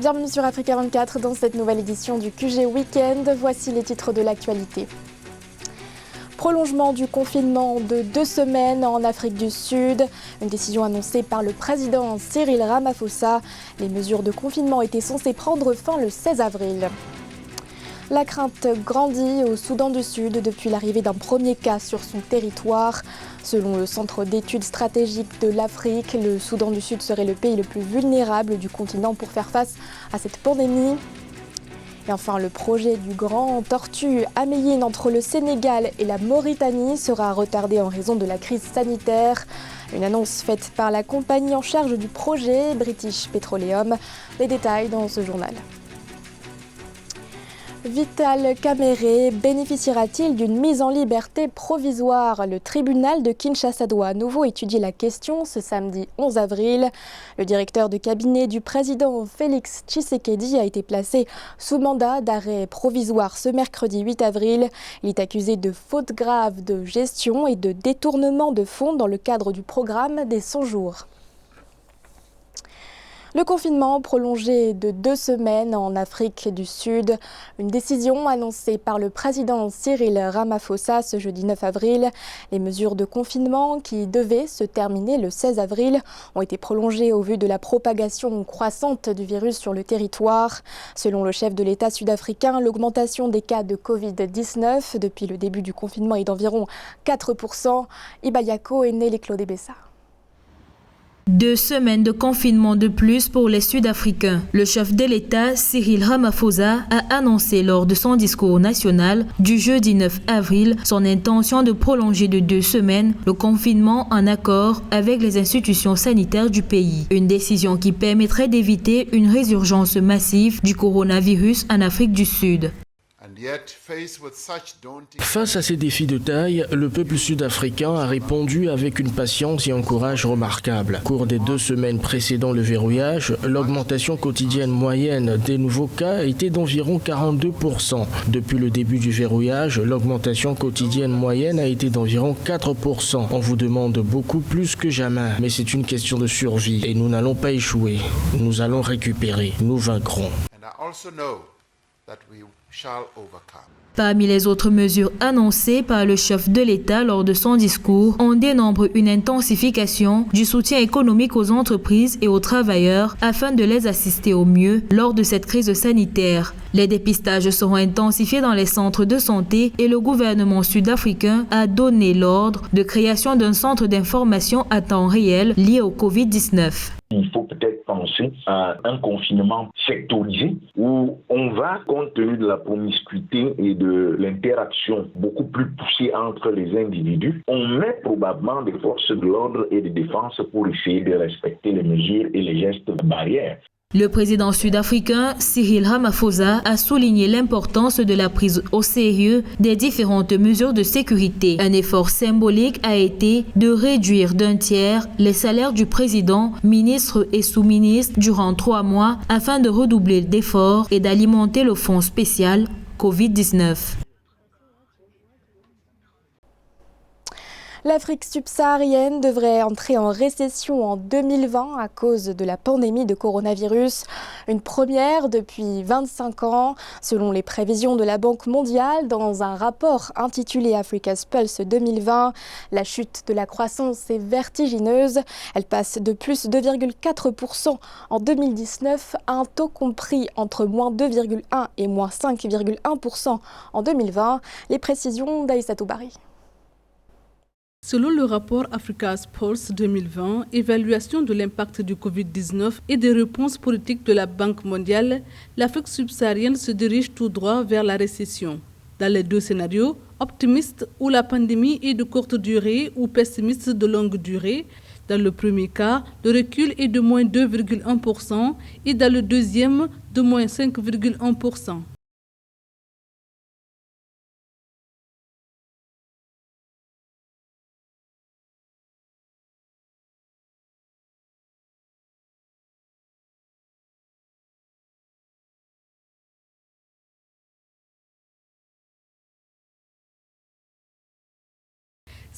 Bienvenue sur Africa 24 dans cette nouvelle édition du QG Weekend. Voici les titres de l'actualité. Prolongement du confinement de 2 semaines en Afrique du Sud. Une décision annoncée par le président Cyril Ramaphosa. Les mesures de confinement étaient censées prendre fin le 16 avril. La crainte grandit au Soudan du Sud depuis l'arrivée d'un premier cas sur son territoire. Selon le Centre d'études stratégiques de l'Afrique, le Soudan du Sud serait le pays le plus vulnérable du continent pour faire face à cette pandémie. Et enfin, le projet du Grand Tortue à Médine entre le Sénégal et la Mauritanie sera retardé en raison de la crise sanitaire. Une annonce faite par la compagnie en charge du projet, British Petroleum. Les détails dans ce journal. Vital Kamerhe bénéficiera-t-il d'une mise en liberté provisoire? Le tribunal de Kinshasa doit à nouveau étudier la question ce samedi 11 avril. Le directeur de cabinet du président Félix Tshisekedi a été placé sous mandat d'arrêt provisoire ce mercredi 8 avril. Il est accusé de faute grave de gestion et de détournement de fonds dans le cadre du programme des 100 jours. Le confinement prolongé de 2 semaines en Afrique du Sud. Une décision annoncée par le président Cyril Ramaphosa ce jeudi 9 avril. Les mesures de confinement qui devaient se terminer le 16 avril ont été prolongées au vu de la propagation croissante du virus sur le territoire. Selon le chef de l'État sud-africain, l'augmentation des cas de Covid-19 depuis le début du confinement est d'environ 4%. Ibayako est né les Claude Bessa. 2 semaines de confinement de plus pour les Sud-Africains. Le chef de l'État, Cyril Ramaphosa, a annoncé lors de son discours national du jeudi 9 avril son intention de prolonger de 2 semaines le confinement en accord avec les institutions sanitaires du pays. Une décision qui permettrait d'éviter une résurgence massive du coronavirus en Afrique du Sud. Face à ces défis de taille, le peuple sud-africain a répondu avec une patience et un courage remarquables. Au cours des 2 semaines précédant le verrouillage, l'augmentation quotidienne moyenne des nouveaux cas était d'environ 42%. Depuis le début du verrouillage, l'augmentation quotidienne moyenne a été d'environ 4%. On vous demande beaucoup plus que jamais, mais c'est une question de survie et nous n'allons pas échouer. Nous allons récupérer, nous vaincrons. Parmi les autres mesures annoncées par le chef de l'État lors de son discours, on dénombre une intensification du soutien économique aux entreprises et aux travailleurs afin de les assister au mieux lors de cette crise sanitaire. Les dépistages seront intensifiés dans les centres de santé et le gouvernement sud-africain a donné l'ordre de création d'un centre d'information à temps réel lié au Covid-19. Il faut peut-être penser à un confinement sectorisé où on va, compte tenu de la promiscuité et de l'interaction beaucoup plus poussée entre les individus, on met probablement des forces de l'ordre et de défense pour essayer de respecter les mesures et les gestes barrières. Le président sud-africain Cyril Ramaphosa a souligné l'importance de la prise au sérieux des différentes mesures de sécurité. Un effort symbolique a été de réduire d'1 tiers les salaires du président, ministre et sous-ministre durant 3 mois afin de redoubler d'efforts et d'alimenter le fonds spécial Covid-19. L'Afrique subsaharienne devrait entrer en récession en 2020 à cause de la pandémie de coronavirus. Une première depuis 25 ans, selon les prévisions de la Banque mondiale, dans un rapport intitulé Africa's Pulse 2020. La chute de la croissance est vertigineuse. Elle passe de plus 2,4% en 2019 à un taux compris entre moins 2,1 et moins 5,1% en 2020. Les précisions d'Aïssatou Bari. Selon le rapport Africa's Pulse 2020, évaluation de l'impact du Covid-19 et des réponses politiques de la Banque mondiale, l'Afrique subsaharienne se dirige tout droit vers la récession. Dans les 2 scénarios, optimiste où la pandémie est de courte durée ou pessimiste de longue durée, dans le premier cas, le recul est de moins 2,1% et dans le deuxième, de moins 5,1%.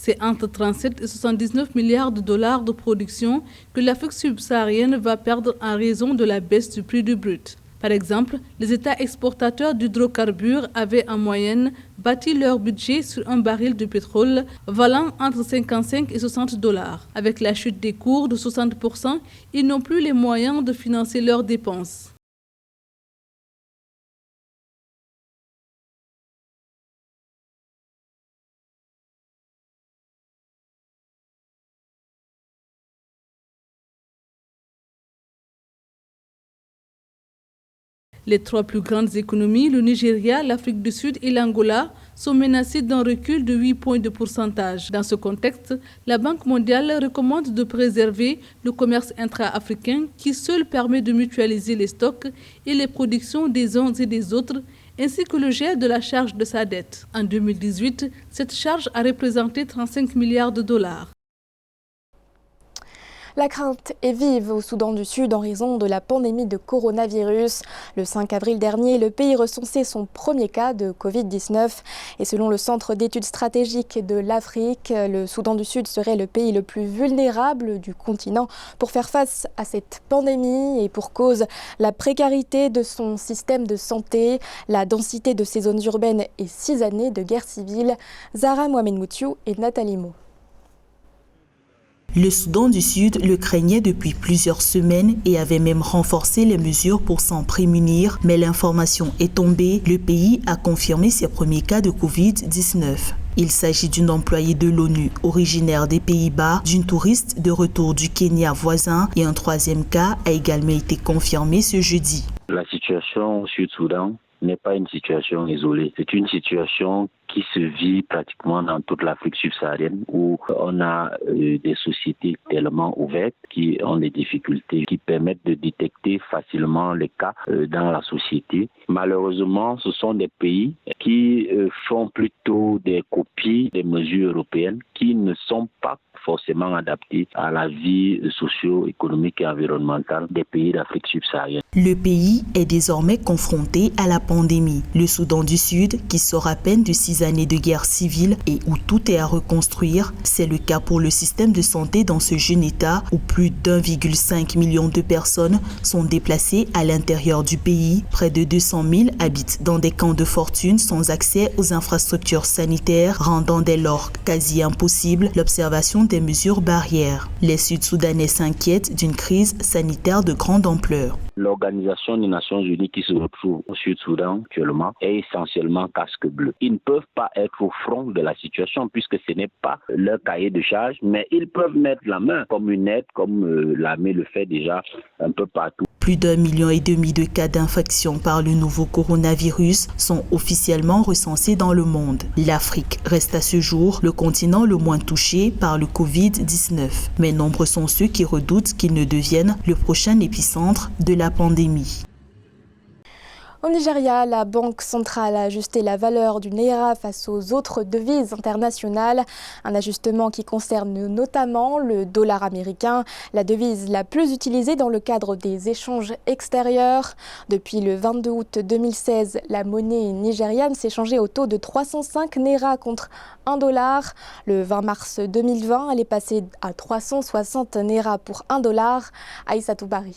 C'est entre 37 et 79 milliards de dollars de production que l'Afrique subsaharienne va perdre en raison de la baisse du prix du brut. Par exemple, les États exportateurs d'hydrocarbures avaient en moyenne bâti leur budget sur un baril de pétrole valant entre 55 et 60 dollars. Avec la chute des cours de 60%, ils n'ont plus les moyens de financer leurs dépenses. Les trois plus grandes économies, le Nigeria, l'Afrique du Sud et l'Angola, sont menacées d'un recul de 8 points de pourcentage. Dans ce contexte, la Banque mondiale recommande de préserver le commerce intra-africain qui seul permet de mutualiser les stocks et les productions des uns et des autres, ainsi que le gel de la charge de sa dette. En 2018, cette charge a représenté 35 milliards de dollars. La crainte est vive au Soudan du Sud en raison de la pandémie de coronavirus. Le 5 avril dernier, le pays recensait son premier cas de Covid-19. Et selon le Centre d'études stratégiques de l'Afrique, le Soudan du Sud serait le pays le plus vulnérable du continent pour faire face à cette pandémie. Et pour cause, la précarité de son système de santé, la densité de ses zones urbaines et 6 années de guerre civile. Zahra Mohamed Moutiou et Nathalie Mo. Le Soudan du Sud le craignait depuis plusieurs semaines et avait même renforcé les mesures pour s'en prémunir, mais l'information est tombée, le pays a confirmé ses premiers cas de Covid-19. Il s'agit d'une employée de l'ONU originaire des Pays-Bas, d'une touriste de retour du Kenya voisin et un troisième cas a également été confirmé ce jeudi. La situation au Sud-Soudan n'est pas une situation isolée. C'est une situation qui se vit pratiquement dans toute l'Afrique subsaharienne où on a des sociétés tellement ouvertes qui ont des difficultés qui permettent de détecter facilement les cas dans la société. Malheureusement, ce sont des pays qui font plutôt des copies des mesures européennes qui ne sont pas forcément adaptées à la vie socio-économique et environnementale des pays d'Afrique subsaharienne. Le pays est désormais confronté à la pandémie. Le Soudan du Sud, qui sort à peine de 6 années de guerre civile et où tout est à reconstruire, c'est le cas pour le système de santé dans ce jeune État où plus d'1,5 million de personnes sont déplacées à l'intérieur du pays. Près de 200 000 habitent dans des camps de fortune sans accès aux infrastructures sanitaires, rendant dès lors quasi impossible l'observation des mesures barrières. Les Sud-Soudanais s'inquiètent d'une crise sanitaire de grande ampleur. L'Organisation des Nations Unies qui se retrouve au Sud-Soudan actuellement est essentiellement casque bleu. Ils ne peuvent pas être au front de la situation puisque ce n'est pas leur cahier de charge, mais ils peuvent mettre la main comme une aide, comme l'armée le fait déjà un peu partout. Plus d'1,5 million de cas d'infection par le nouveau coronavirus sont officiellement recensés dans le monde. L'Afrique reste à ce jour le continent le moins touché par le Covid-19. Mais nombreux sont ceux qui redoutent qu'il ne devienne le prochain épicentre de la pandémie. Au Nigeria, la Banque centrale a ajusté la valeur du Naira face aux autres devises internationales. Un ajustement qui concerne notamment le dollar américain, la devise la plus utilisée dans le cadre des échanges extérieurs. Depuis le 22 août 2016, la monnaie nigériane s'échangeait au taux de 305 Naira contre 1 dollar. Le 20 mars 2020, elle est passée à 360 Naira pour 1 dollar. Aïssatou Bari.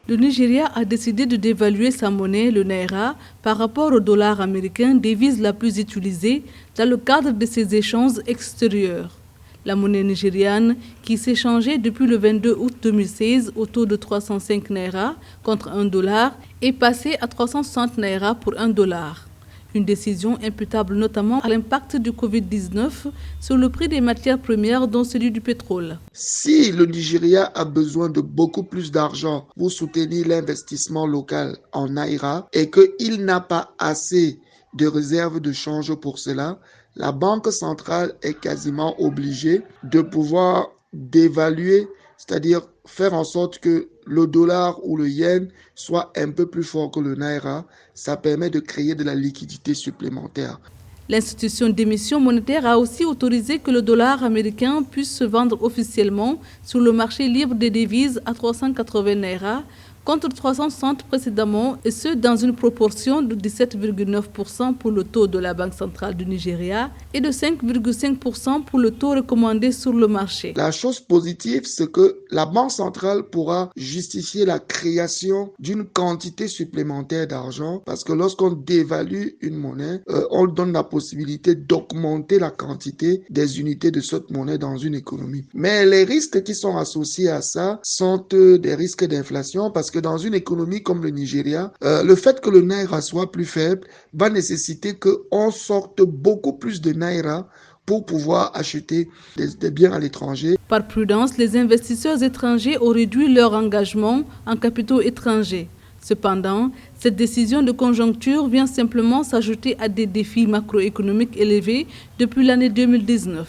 Le Nigeria a décidé de dévaluer sa monnaie, le Naira, par rapport au dollar américain, devise la plus utilisée dans le cadre de ses échanges extérieurs. La monnaie nigériane, qui s'échangeait depuis le 22 août 2016 au taux de 305 Naira contre 1 dollar, est passée à 360 Naira pour 1 dollar. Une décision imputable notamment à l'impact du Covid-19 sur le prix des matières premières, dont celui du pétrole. Si le Nigeria a besoin de beaucoup plus d'argent pour soutenir l'investissement local en Naira et qu'il n'a pas assez de réserves de change pour cela, la Banque centrale est quasiment obligée de pouvoir dévaluer, c'est-à-dire faire en sorte que le dollar ou le yen soit un peu plus fort que le Naira. Ça permet de créer de la liquidité supplémentaire. L'institution d'émission monétaire a aussi autorisé que le dollar américain puisse se vendre officiellement sur le marché libre des devises à 380 Naira contre 360 précédemment, et ce dans une proportion de 17,9% pour le taux de la Banque centrale du Nigeria et de 5,5% pour le taux recommandé sur le marché. La chose positive, c'est que la Banque centrale pourra justifier la création d'une quantité supplémentaire d'argent parce que lorsqu'on dévalue une monnaie, on donne la possibilité d'augmenter la quantité des unités de cette monnaie dans une économie. Mais les risques qui sont associés à ça sont des risques d'inflation parce que dans une économie comme le Nigeria, le fait que le naira soit plus faible va nécessiter qu'on sorte beaucoup plus de naira pour pouvoir acheter des biens à l'étranger. Par prudence, les investisseurs étrangers ont réduit leur engagement en capitaux étrangers. Cependant, cette décision de conjoncture vient simplement s'ajouter à des défis macroéconomiques élevés depuis l'année 2019.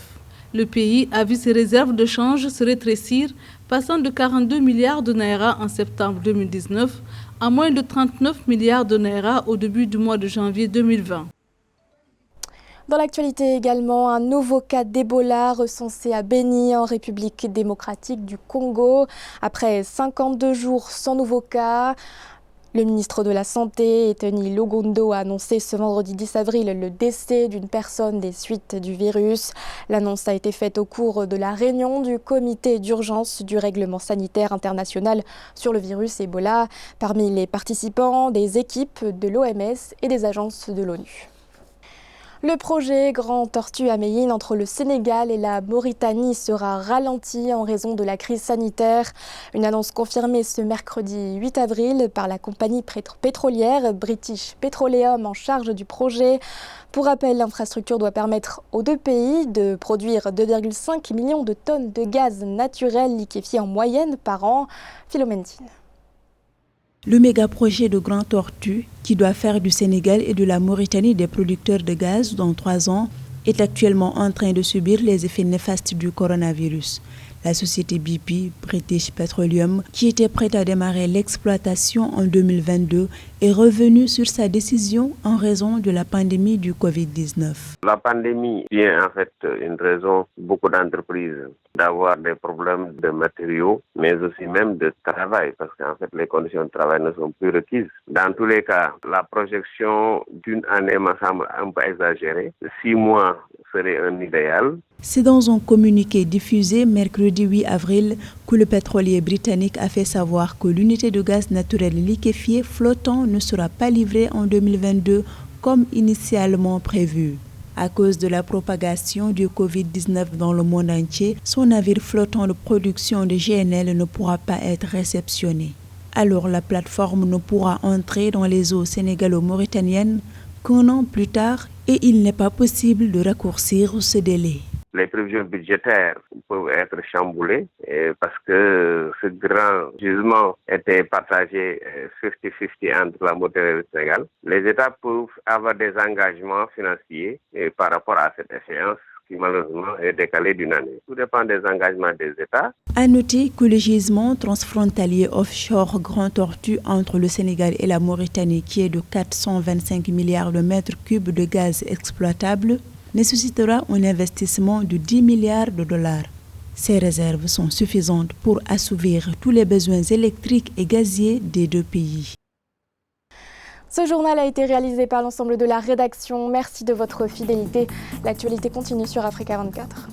Le pays a vu ses réserves de change se rétrécir, passant de 42 milliards de naira en septembre 2019 à moins de 39 milliards de naira au début du mois de janvier 2020. Dans l'actualité également, un nouveau cas d'Ebola recensé à Beni en République démocratique du Congo. Après 52 jours sans nouveau cas, le ministre de la Santé, Eteni Logondo, a annoncé ce vendredi 10 avril le décès d'une personne des suites du virus. L'annonce a été faite au cours de la réunion du comité d'urgence du règlement sanitaire international sur le virus Ebola. Parmi les participants, des équipes de l'OMS et des agences de l'ONU. Le projet Grand Tortue à Méhine entre le Sénégal et la Mauritanie sera ralenti en raison de la crise sanitaire. Une annonce confirmée ce mercredi 8 avril par la compagnie pétrolière British Petroleum en charge du projet. Pour rappel, l'infrastructure doit permettre aux deux pays de produire 2,5 millions de tonnes de gaz naturel liquéfié en moyenne par an. Philomène Tine. Le méga-projet de Grand Tortue, qui doit faire du Sénégal et de la Mauritanie des producteurs de gaz dans 3 ans, est actuellement en train de subir les effets néfastes du coronavirus. La société BP, British Petroleum, qui était prête à démarrer l'exploitation en 2022, est revenue sur sa décision en raison de la pandémie du Covid-19. La pandémie vient en fait une raison pour beaucoup d'entreprises d'avoir des problèmes de matériaux, mais aussi même de travail, parce qu'en fait les conditions de travail ne sont plus requises. Dans tous les cas, la projection d'une année me semble un peu exagérée. 6 mois serait un idéal. C'est dans un communiqué diffusé mercredi 8 avril que le pétrolier britannique a fait savoir que l'unité de gaz naturel liquéfié flottant ne sera pas livrée en 2022 comme initialement prévu. À cause de la propagation du Covid-19 dans le monde entier, son navire flottant de production de GNL ne pourra pas être réceptionné. Alors la plateforme ne pourra entrer dans les eaux sénégalo-mauritaniennes qu'1 an plus tard et il n'est pas possible de raccourcir ce délai. Les prévisions budgétaires peuvent être chamboulées parce que ce grand gisement était partagé 50-50 entre la Mauritanie et le Sénégal. Les États peuvent avoir des engagements financiers par rapport à cette échéance qui malheureusement est décalée d'une année. Tout dépend des engagements des États. À noter que le gisement transfrontalier offshore Grand Tortue entre le Sénégal et la Mauritanie, qui est de 425 milliards de mètres cubes de gaz exploitable, nécessitera un investissement de 10 milliards de dollars. Ces réserves sont suffisantes pour assouvir tous les besoins électriques et gaziers des deux pays. Ce journal a été réalisé par l'ensemble de la rédaction. Merci de votre fidélité. L'actualité continue sur Africa 24.